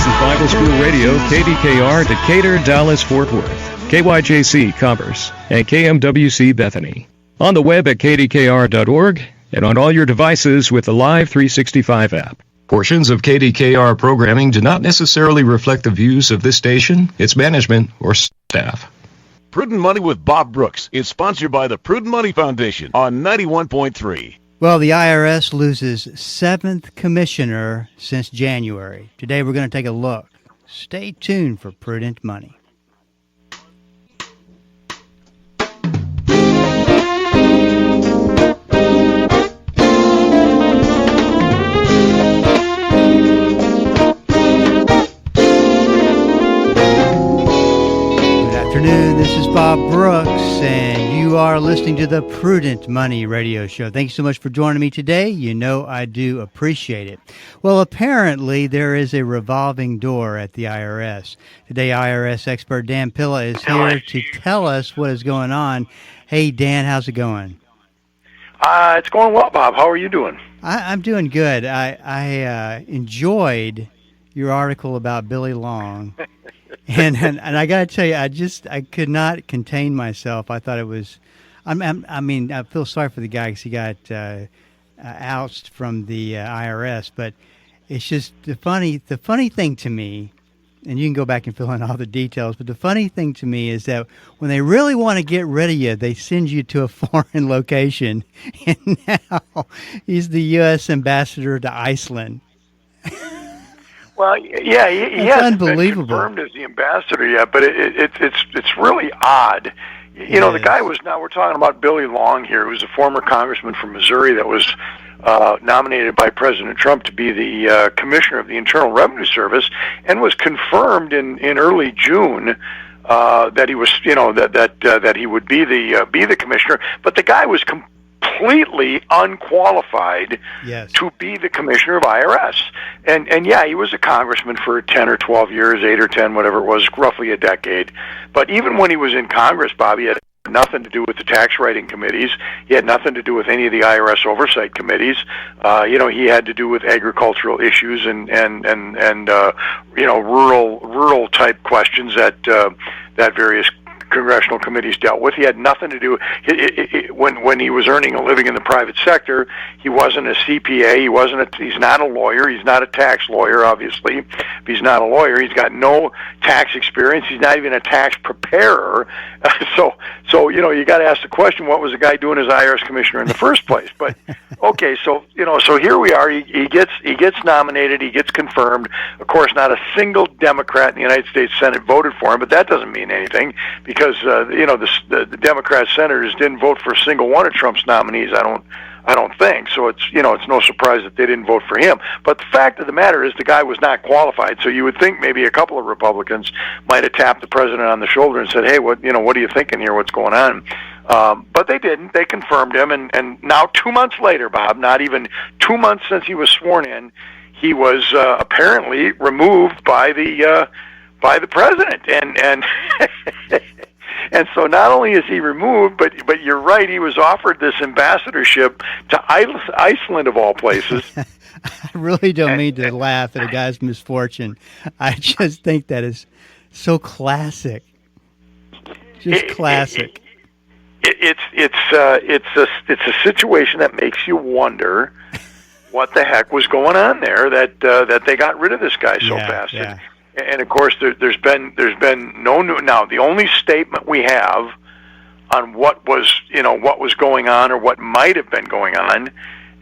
is Bible School Radio, KDKR, Decatur, Dallas, Fort Worth, KYJC, Commerce, and KMWC, Bethany. On the web at kdkr.org and on all your devices with the Live 365 app. Portions of KDKR programming do not necessarily reflect the views of this station, its management, or staff. Prudent Money with Bob Brooks is sponsored by the Prudent Money Foundation on 91.3. Well, the IRS loses 7th commissioner since January. Today we're going to take a look. Stay tuned for Prudent Money. This is Bob Brooks, and you are listening to the Prudent Money Radio Show. Thank you so much for joining me today. You know I do appreciate it. Well, apparently there is a revolving door at the IRS. Today, IRS Expert Dan Pilla is here to tell us what is going on. Hey, Dan, how's it going? It's going well, Bob. How are you doing? I'm doing good. I enjoyed your article about Billy Long. And I got to tell you, I could not contain myself. I thought it was, I feel sorry for the guy because he got ousted from the IRS. But it's just the funny thing to me, and you can go back and fill in all the details. But the funny thing to me is that when they really want to get rid of you, they send you to a foreign location. And now he's the U.S. ambassador to Iceland. Well, yeah, he hasn't been confirmed as the ambassador yet, but it's really odd. You know, the guy we're talking about Billy Long here, who's a former congressman from Missouri that was nominated by President Trump to be the commissioner of the Internal Revenue Service, and was confirmed in early June that he was, that he would be the commissioner. But the guy was completely unqualified to be the commissioner of IRS. And yeah, he was a congressman for 10 or 12 years, 8 or 10, whatever it was, roughly a decade. But even when he was in Congress, Bob, he had nothing to do with the tax writing committees. He had nothing to do with any of the IRS oversight committees. He had to do with agricultural issues and rural type questions that various congressional committees dealt with. He had nothing to do when he was earning a living in the private sector. He wasn't a CPA. He's not a lawyer. He's not a tax lawyer, obviously. If he's not a lawyer, he's got no tax experience. He's not even a tax preparer. So you got to ask the question: what was the guy doing as IRS commissioner in the first place? But okay, so here we are. He gets nominated. He gets confirmed. Of course, not a single Democrat in the United States Senate voted for him, but that doesn't mean anything because the Democrat senators didn't vote for a single one of Trump's nominees. I don't think so. It's no surprise that they didn't vote for him. But the fact of the matter is, the guy was not qualified. So you would think maybe a couple of Republicans might have tapped the president on the shoulder and said, "Hey, what are you thinking here? What's going on?" But they didn't. They confirmed him, and now 2 months later, Bob, not even 2 months since he was sworn in, he was apparently removed by the president, and and so not only is he removed, but you're right, he was offered this ambassadorship to Iceland of all places. I really don't mean to laugh at a guy's misfortune. I just think that is so classic, just classic. It's a situation that makes you wonder what the heck was going on there that they got rid of this guy so fast. Yeah. And of course, there's been no new. Now, the only statement we have on what was going on or what might have been going on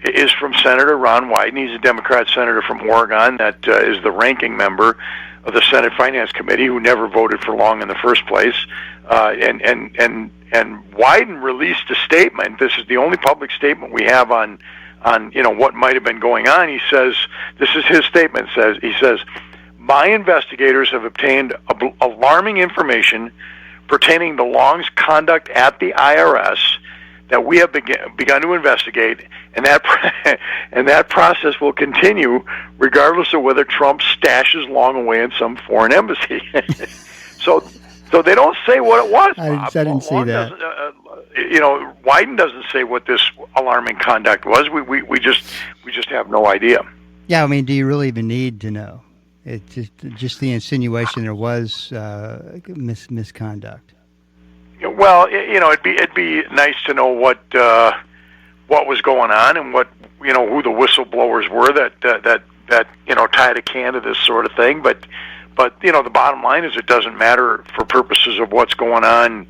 is from Senator Ron Wyden. He's a Democrat senator from Oregon that is the ranking member of the Senate Finance Committee, who never voted for Long in the first place. And Wyden released a statement. This is the only public statement we have on what might have been going on. He says, this is his statement. He says. My investigators have obtained alarming information pertaining to Long's conduct at the IRS that we have begun to investigate, and that process will continue regardless of whether Trump stashes Long away in some foreign embassy. So they don't say what it was, Bob. I didn't see that. Wyden doesn't say what this alarming conduct was. We just have no idea. Yeah, I mean, do you really even need to know? It's just the insinuation there was misconduct. Well, it'd be nice to know what was going on and what who the whistleblowers were that tied a can to this sort of thing. But the bottom line is it doesn't matter for purposes of what's going on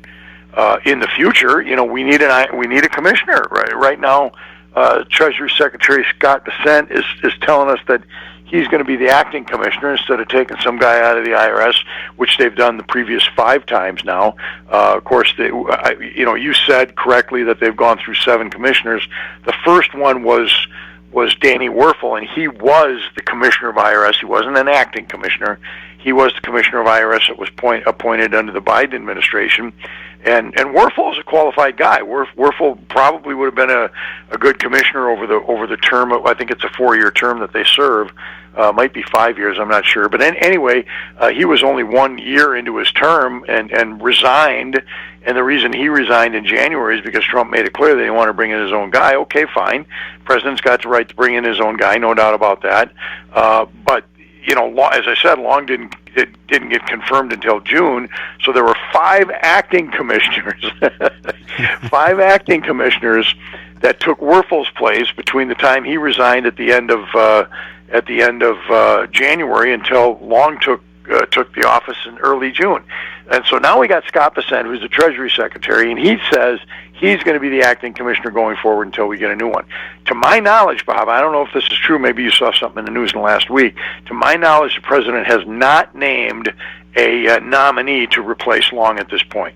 in the future. We need a commissioner right now. Treasury Secretary Scott Bessent is telling us that he's going to be the acting commissioner instead of taking some guy out of the IRS, which they've done the previous 5 times now. Of course, you said correctly that they've gone through 7 commissioners. The first one was Danny Werfel, and he was the commissioner of IRS. He wasn't an acting commissioner. He was the commissioner of IRS that was appointed under the Biden administration. And Werfel is a qualified guy. Werfel probably would have been a good commissioner over the term. I think it's a 4-year term that they serve. Might be 5 years, I'm not sure. But anyway, he was only 1 year into his term and resigned. And the reason he resigned in January is because Trump made it clear that he wanted to bring in his own guy. Okay, fine. President's got the right to bring in his own guy, no doubt about that. But as I said, Long didn't get confirmed until June. So there were 5 acting commissioners, 5 acting commissioners that took Werfel's place between the time he resigned at the end of January until Long took the office in early June. And so now we got Scott Bessent, who's the Treasury Secretary, and he says he's going to be the acting commissioner going forward until we get a new one. To my knowledge, Bob, I don't know if this is true, maybe you saw something in the news in the last week. To my knowledge, the president has not named a nominee to replace Long at this point.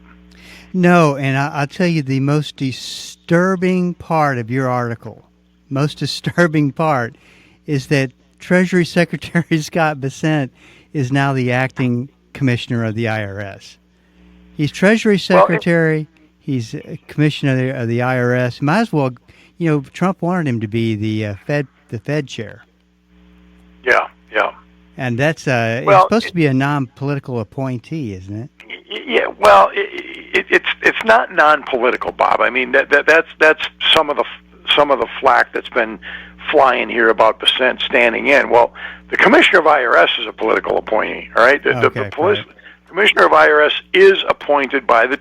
No, and I'll tell you the most disturbing part of your article, is that Treasury Secretary Scott Bessent is now the acting commissioner of the IRS. He's Treasury Secretary. He's a commissioner of the IRS. Might as well, Trump wanted him to be the Fed chair. Yeah. And that's it's supposed to be a non-political appointee, isn't it? Yeah. Well, it's not non-political, Bob. I mean that's some of the flack that's been flying here about Bessent standing in. Well, the commissioner of IRS is a political appointee. All right. The commissioner of IRS is appointed by the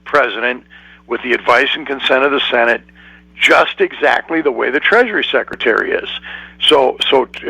president with the advice and consent of the Senate, just exactly the way the Treasury Secretary is. So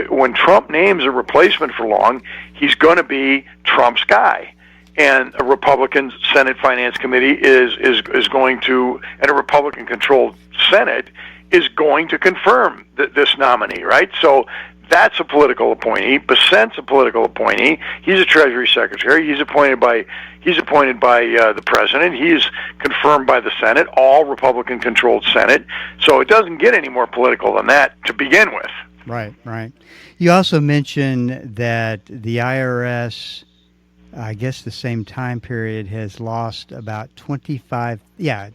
when Trump names a replacement for Long, he's going to be Trump's guy. And a Republican Senate Finance Committee is going to, and a Republican-controlled Senate is going to confirm this nominee, right? So that's a political appointee. Bessent's a political appointee. He's a Treasury Secretary. He's appointed by the president. He's confirmed by the Senate, all Republican-controlled Senate. So it doesn't get any more political than that to begin with. Right. You also mentioned that the IRS, I guess the same time period, has lost about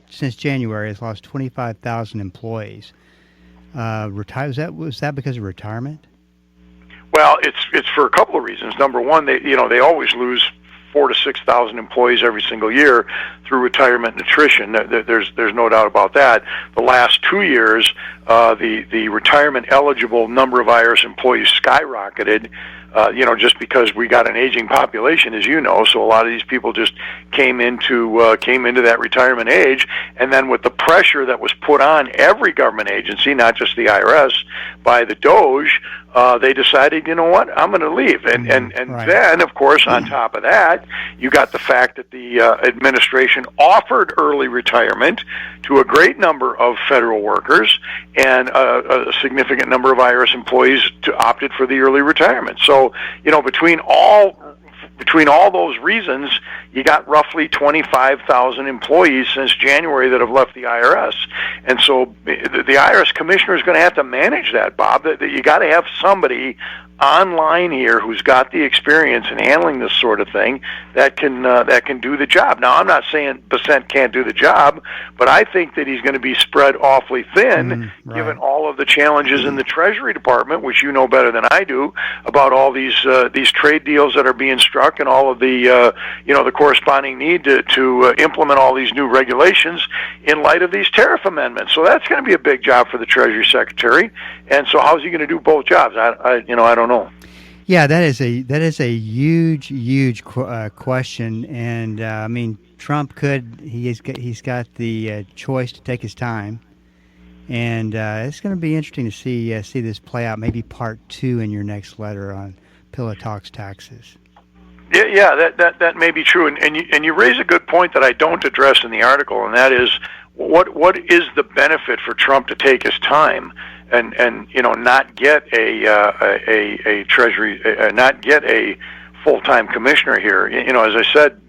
since January, has lost 25,000 employees. Was that because of retirement? Well, it's for a couple of reasons. Number one, they always lose 4,000 to 6,000 employees every single year through retirement and attrition. There's no doubt about that. The last 2 years, the retirement eligible number of IRS employees skyrocketed. Just because we got an aging population, as you know, so a lot of these people just came into that retirement age, and then with the pressure that was put on every government agency, not just the IRS, by the DOGE, they decided, you know what, I'm going to leave, and right. Then, of course, on top of that, you got the fact that the administration offered early retirement to a great number of federal workers, and a significant number of IRS employees opted for the early retirement. So, between all those reasons, you got roughly 25,000 employees since January that have left the IRS. And so the IRS commissioner is going to have to manage that, Bob. That you got to have somebody online here who's got the experience in handling this sort of thing that can do the job. Now, I'm not saying Bessent can't do the job, but I think that he's going to be spread awfully thin, given all of the challenges in the Treasury Department, which you know better than I do, about all these trade deals that are being struck and all of the the corresponding need to implement all these new regulations in light of these tariff amendments. So that's going to be a big job for the Treasury Secretary. And so how's he going to do both jobs? I don't know. Yeah, that is a huge question, and I mean, Trump he's got the choice to take his time, and it's going to be interesting to see this play out. Maybe part 2 in your next letter on Pilla Talks Taxes. Yeah, that may be true, and you raise a good point that I don't address in the article, and that is what is the benefit for Trump to take his time and not get a treasury, not get a full-time commissioner here. As I said,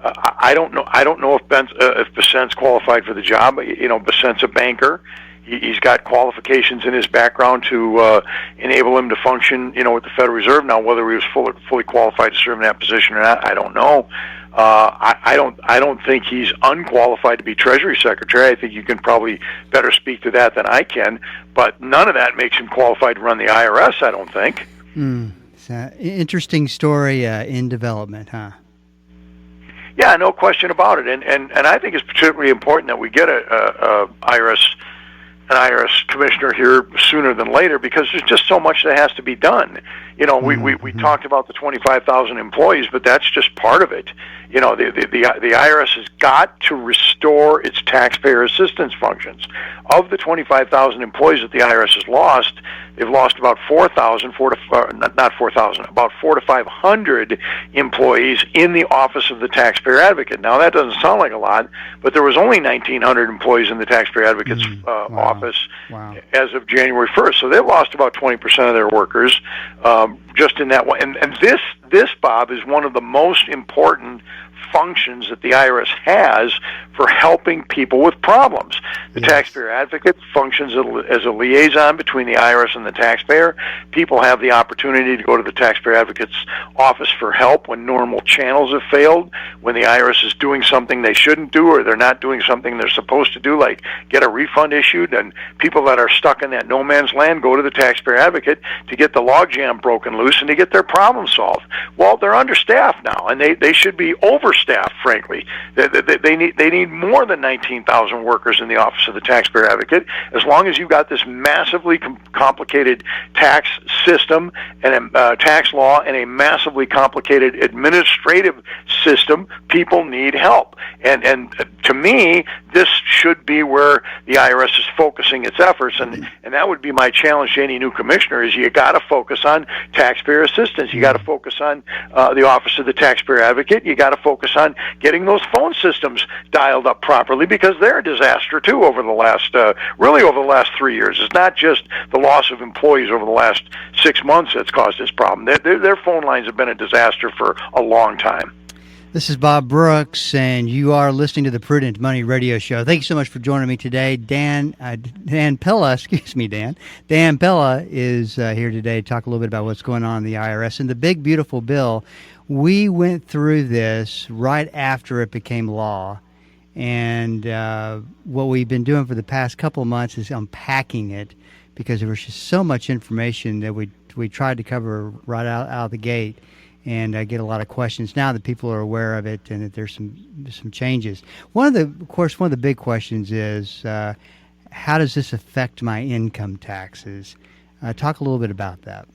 I don't know if Bessent's qualified for the job. Bessent's a banker. He's got qualifications in his background to enable him to function, with the Federal Reserve. Now, whether he was fully qualified to serve in that position or not, I don't know. I don't think he's unqualified to be Treasury Secretary. I think you can probably better speak to that than I can. But none of that makes him qualified to run the IRS, I don't think. It's an interesting story in development, huh? Yeah, no question about it. And I think it's particularly important that we get an IRS commissioner here sooner than later, because there's just so much that has to be done. We talked about the 25,000 employees, but that's just part of it. The IRS has got to restore its taxpayer assistance functions. Of the 25,000 employees that the IRS has lost, they've lost about 4,000, about 4 to 500 employees in the Office of the Taxpayer Advocate. Now, that doesn't sound like a lot, but there was only 1,900 employees in the Taxpayer Advocate's office as of January 1st. So they've lost about 20% of their workers just in that one. And this, Bob, is one of the most important functions that the IRS has for helping people with problems. The taxpayer advocate functions as a liaison between the IRS and the taxpayer. People have the opportunity to go to the taxpayer advocate's office for help when normal channels have failed, when the IRS is doing something they shouldn't do, or they're not doing something they're supposed to do, like get a refund issued. And people that are stuck in that no man's land go to the taxpayer advocate to get the logjam broken loose and to get their problem solved. Well, they're understaffed now, and they should be overstaffed, frankly. They need more than 19,000 workers in the Office of the Taxpayer Advocate. As long as you've got this massively complicated tax system and a tax law and a massively complicated administrative system, people need help. And to me, this should be where the IRS is focusing its efforts, and that would be my challenge to any new commissioner: is you got to focus on taxpayer assistance. You got to focus on the Office of the Taxpayer Advocate. You got to focus on getting those phone systems dialed up properly, because they're a disaster too over the last 3 years. It's not just the loss of employees over the last 6 months that's caused this problem. Their phone lines have been a disaster for a long time. This is Bob Brooks, and you are listening to the Prudent Money Radio Show. Thank you so much for joining me today. Dan Pilla, excuse me, Dan. Dan Pilla is here today to talk a little bit about what's going on in the IRS. And the big, beautiful bill, we went through this right after it became law. And what we've been doing for the past couple of months is unpacking it, because there was just so much information that we tried to cover right out of the gate. And I get a lot of questions now that people are aware of it and that there's some changes. One of the big questions is, how does this affect my income taxes? Talk a little bit about that.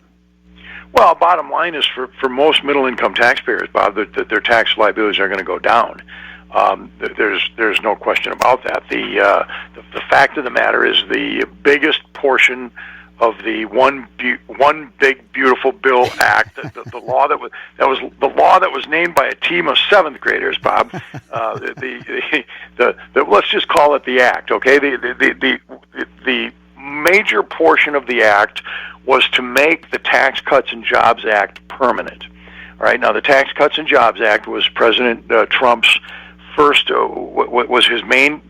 Well, bottom line is for most middle-income taxpayers, Bob, that their tax liabilities are going to go down. There's no question about that. The fact of the matter is, the biggest portion of the one big beautiful bill act, the law that was the law that was named by a team of seventh graders, Bob. Let's just call it the act, okay? The major portion of the act was to make the Tax Cuts and Jobs Act permanent. All right. Now, the Tax Cuts and Jobs Act was President Trump's first was his main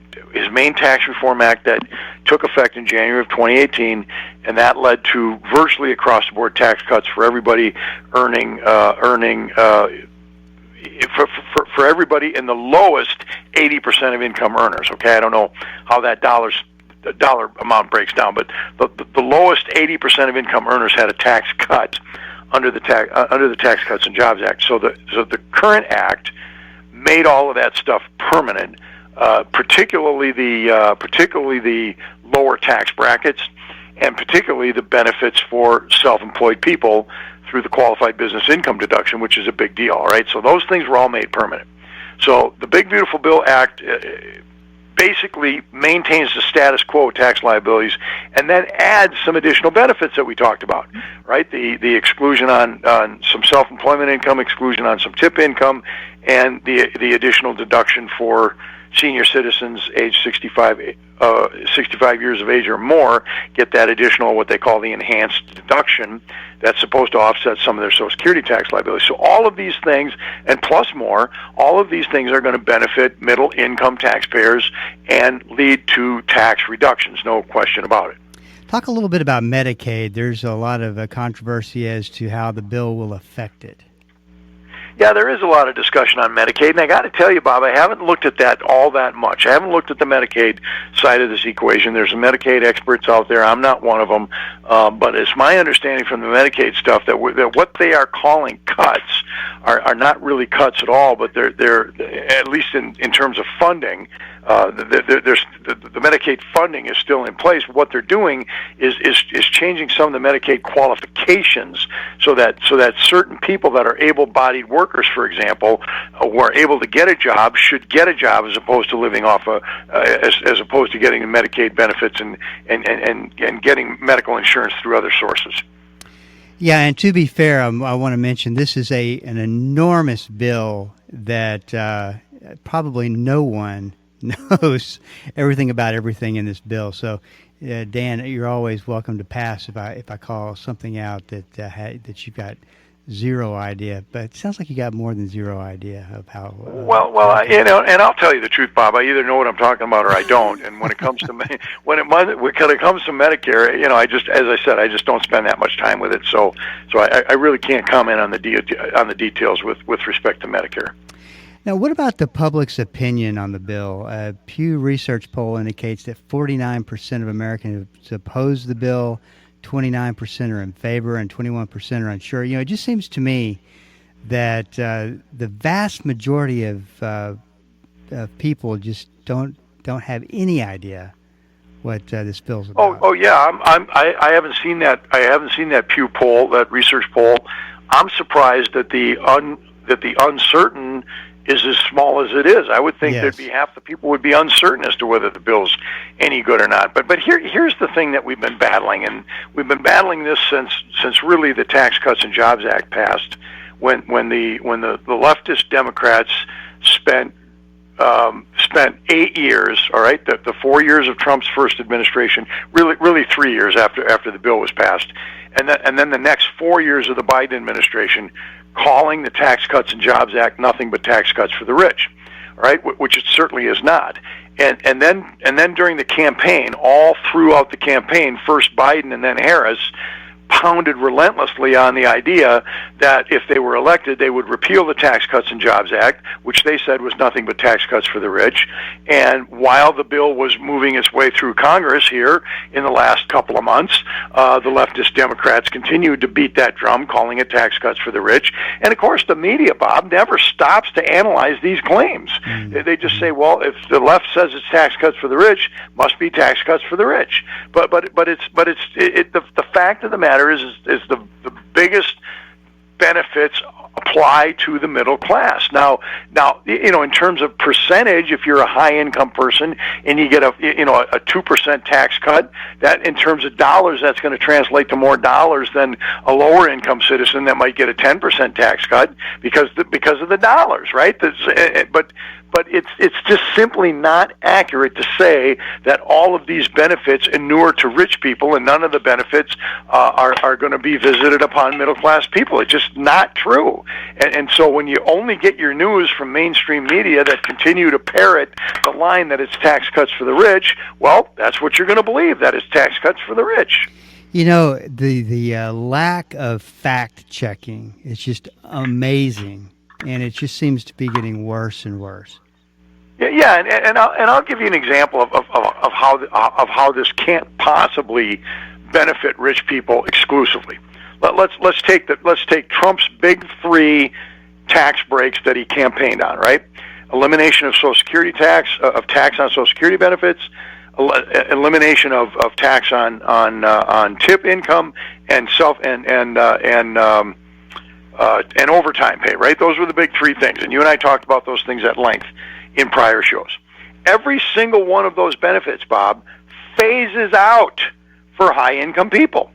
tax reform act that took effect in January of 2018, and that led to virtually across-the-board tax cuts for everybody earning for everybody in the lowest 80% of income earners. Okay, I don't know how that dollar amount breaks down, but the lowest 80% of income earners had a tax cut under the Tax Cuts and Jobs Act. So the current act made all of that stuff permanent. Particularly the lower tax brackets, and particularly the benefits for self-employed people through the qualified business income deduction, which is a big deal. All right, so those things were all made permanent. So the Big Beautiful Bill Act basically maintains the status quo tax liabilities, and then adds some additional benefits that we talked about, right? The exclusion on some self-employment income, exclusion on some tip income, and the additional deduction for senior citizens age 65 years of age or more get that additional, what they call the enhanced deduction, that's supposed to offset some of their Social Security tax liability. So all of these things, and plus more, all of these things are going to benefit middle income taxpayers and lead to tax reductions, no question about it. Talk a little bit about Medicaid. There's a lot of controversy as to how the bill will affect it. Yeah, there is a lot of discussion on Medicaid, and I got to tell you, Bob, I haven't looked at that all that much. I haven't looked at the Medicaid side of this equation. There's some Medicaid experts out there. I'm not one of them, but it's my understanding from the Medicaid stuff that what they are calling cuts are not really cuts at all, but they're at least in terms of funding. The Medicaid funding is still in place. What they're doing is changing some of the Medicaid qualifications so that certain people that are able-bodied workers, for example, who are able to get a job should get a job as opposed to living off as opposed to getting the Medicaid benefits and getting medical insurance through other sources. Yeah, and to be fair, I want to mention this is an enormous bill that probably no one knows everything about everything in this bill. So, Dan, you're always welcome to pass if I call something out that you've got zero idea. But it sounds like you got more than zero idea of how. And I'll tell you the truth, Bob. I either know what I'm talking about or I don't. And when it comes to when it comes to Medicare, I just don't spend that much time with it. So I really can't comment on the details with respect to Medicare. Now, what about the public's opinion on the bill? A Pew Research poll indicates that 49% of Americans oppose the bill, 29% are in favor, and 21% are unsure. It just seems to me that the vast majority of people just don't have any idea what this bill's about. Oh yeah, I haven't seen that. I haven't seen that Pew poll, that research poll. I'm surprised that the uncertain is as small as it is. I would think there'd be half the people would be uncertain as to whether the bill's any good or not. But here's the thing that we've been battling, and we've been battling this since really the Tax Cuts and Jobs Act passed, when the leftist Democrats spent 8 years, all right, the 4 years of Trump's first administration, really 3 years after the bill was passed, and then the next 4 years of the Biden administration, calling the Tax Cuts and Jobs Act nothing but tax cuts for the rich, all right, which it certainly is not. And then during the campaign, all throughout the campaign, first Biden and then Harris pounded relentlessly on the idea that if they were elected, they would repeal the Tax Cuts and Jobs Act, which they said was nothing but tax cuts for the rich. And while the bill was moving its way through Congress here in the last couple of months, the leftist Democrats continued to beat that drum, calling it tax cuts for the rich. And of course, the media, Bob, never stops to analyze these claims. They just say, well, if the left says it's tax cuts for the rich, must be tax cuts for the rich. But the fact of the matter is the biggest benefits apply to the middle class. Now, in terms of percentage, if you're a high income person and you get a 2% tax cut, that in terms of dollars, that's going to translate to more dollars than a lower income citizen that might get a 10% tax cut because of the dollars, right? But it's just simply not accurate to say that all of these benefits inure to rich people and none of the benefits are going to be visited upon middle class people. It's just not true. And so when you only get your news from mainstream media that continue to parrot the line that it's tax cuts for the rich, well, that's what you're going to believe, that it's tax cuts for the rich. The lack of fact checking is just amazing. And it just seems to be getting worse and worse. Yeah, and I'll give you an example of how this can't possibly benefit rich people exclusively. Let's take Trump's big three tax breaks that he campaigned on, right? Elimination of Social Security tax, of tax on Social Security benefits, elimination of tax on tip income and and overtime pay, right? Those were the big three things, and you and I talked about those things at length in prior shows. Every single one of those benefits, Bob, phases out for high-income people.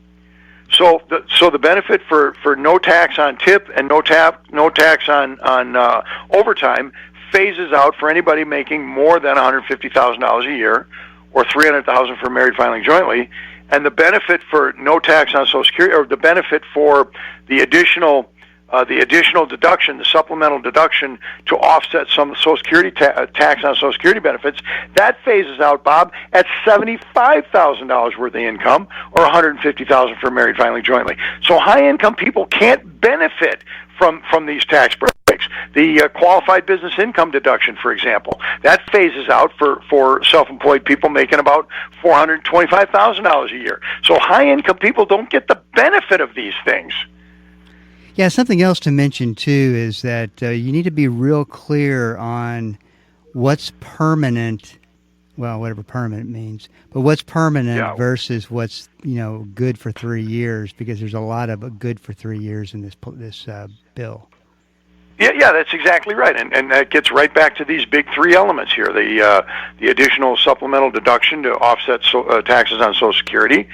So the benefit for no tax on tip and no tax on overtime phases out for anybody making more than $150,000 a year, or $300,000 for married filing jointly. And the benefit for no tax on Social Security, or the benefit for the additional deduction, the supplemental deduction to offset some Social Security tax on Social Security benefits, that phases out, Bob, at $75,000 worth of income, or $150,000 for married filing jointly. So high-income people can't benefit from these tax breaks. The qualified business income deduction, for example, that phases out for self-employed people making about $425,000 a year. So high-income people don't get the benefit of these things. Yeah, something else to mention, too, is that you need to be real clear on what's permanent, well, whatever permanent means, but what's permanent versus what's, good for 3 years, because there's a lot of good for 3 years in this bill. Yeah, that's exactly right, and that gets right back to these big three elements here: the additional supplemental deduction to offset taxes on Social Security,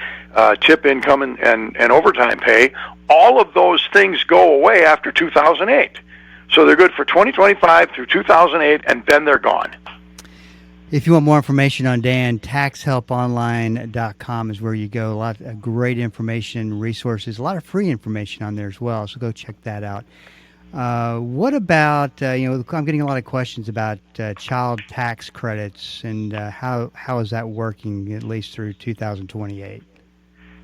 tip income, and overtime pay. All of those things go away after 2008, so they're good for 2025 through 2008, and then they're gone. If you want more information on Dan, taxhelponline.com is where you go. A lot of great information, resources, a lot of free information on there as well. So go check that out. What about, I'm getting a lot of questions about child tax credits and how is that working at least through 2028?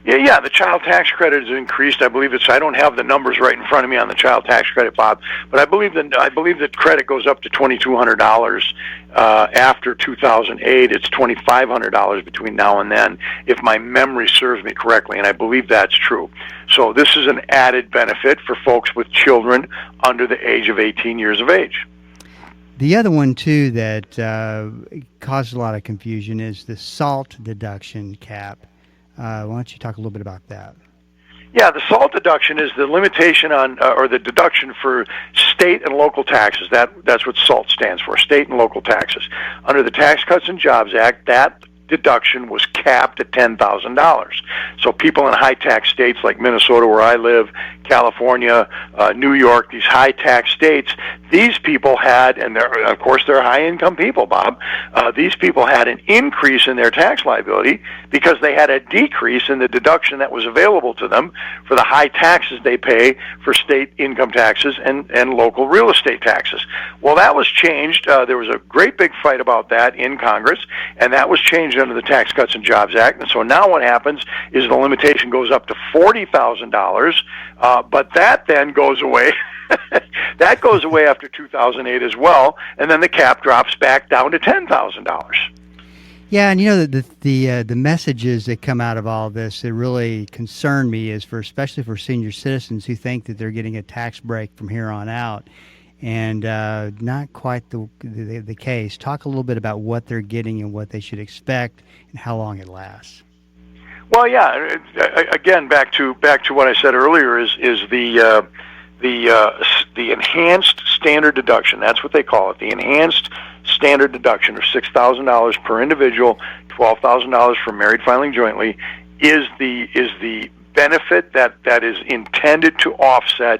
Yeah, the child tax credit has increased. I believe I don't have the numbers right in front of me on the child tax credit, Bob, but I believe the credit goes up to $2,200 after 2008. It's $2,500 between now and then, if my memory serves me correctly, and I believe that's true. So this is an added benefit for folks with children under the age of 18 years of age. The other one, too, that causes a lot of confusion is the SALT deduction cap. Why don't you talk a little bit about that? Yeah, the SALT deduction is the limitation on, or the deduction for state and local taxes. That's what SALT stands for, state and local taxes. Under the Tax Cuts and Jobs Act, that deduction was capped at $10,000. So people in high-tax states like Minnesota, where I live, California, New York, these high-tax states, these people had, and of course they're high-income people, Bob, these people had an increase in their tax liability because they had a decrease in the deduction that was available to them for the high taxes they pay for state income taxes and local real estate taxes. Well, that was changed. There was a great big fight about that in Congress, and that was changed under the Tax Cuts and Jobs Act. And so now what happens is the limitation goes up to $40,000, but that then goes away. That goes away after 2008 as well, and then the cap drops back down to $10,000. Yeah, and the messages that come out of all this that really concern me is especially for senior citizens who think that they're getting a tax break from here on out, and not quite the case. Talk a little bit about what they're getting and what they should expect and how long it lasts. Well, yeah. Again, back to what I said earlier is the enhanced standard deduction. That's what they call it. The enhanced standard deduction of $6,000 per individual, $12,000 for married filing jointly, is the benefit that is intended to offset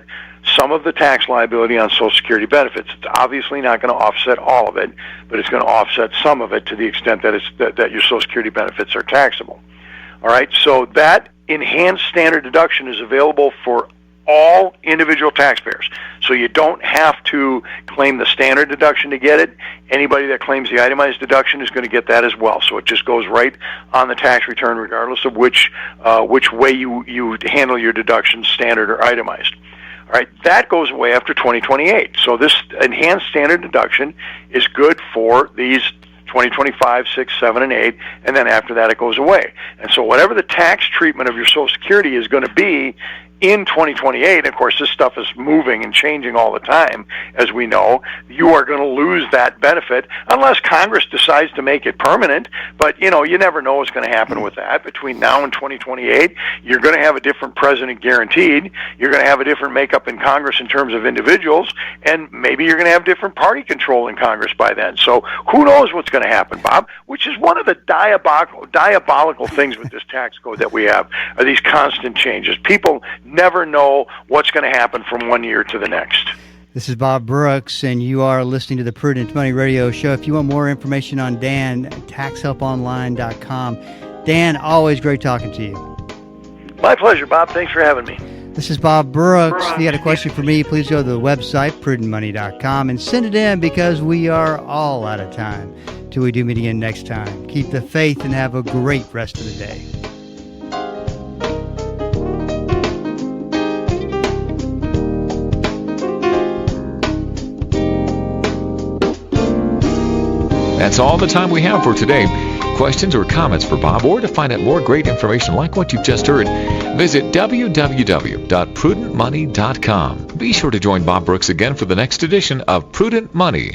some of the tax liability on Social Security benefits. It's obviously not going to offset all of it, but it's going to offset some of it to the extent that that your Social Security benefits are taxable. All right, so that enhanced standard deduction is available for all individual taxpayers. So you don't have to claim the standard deduction to get it. Anybody that claims the itemized deduction is going to get that as well. So it just goes right on the tax return regardless of which way you handle your deductions, standard or itemized. All right, that goes away after 2028. So this enhanced standard deduction is good for these 2025, 6, 7, and 8, and then after that it goes away. And so whatever the tax treatment of your Social Security is going to be in 2028, of course, this stuff is moving and changing all the time, as we know, you are going to lose that benefit unless Congress decides to make it permanent. But, you never know what's going to happen with that. Between now and 2028, you're going to have a different president guaranteed. You're going to have a different makeup in Congress in terms of individuals, and maybe you're going to have different party control in Congress by then. So who knows what's going to happen, Bob, which is one of the diabolical things with this tax code that we have, are these constant changes. People never know what's going to happen from one year to the next. This is Bob Brooks, and you are listening to the Prudent Money Radio Show. If you want more information on Dan, taxhelponline.com. Dan, always great talking to you. My pleasure, Bob. Thanks for having me. This is Bob Brooks. If you got a question for me, please go to the website, prudentmoney.com, and send it in because we are all out of time. Till we do meet again next time. Keep the faith and have a great rest of the day. That's all the time we have for today. Questions or comments for Bob, or to find out more great information like what you've just heard, visit www.prudentmoney.com. Be sure to join Bob Brooks again for the next edition of Prudent Money.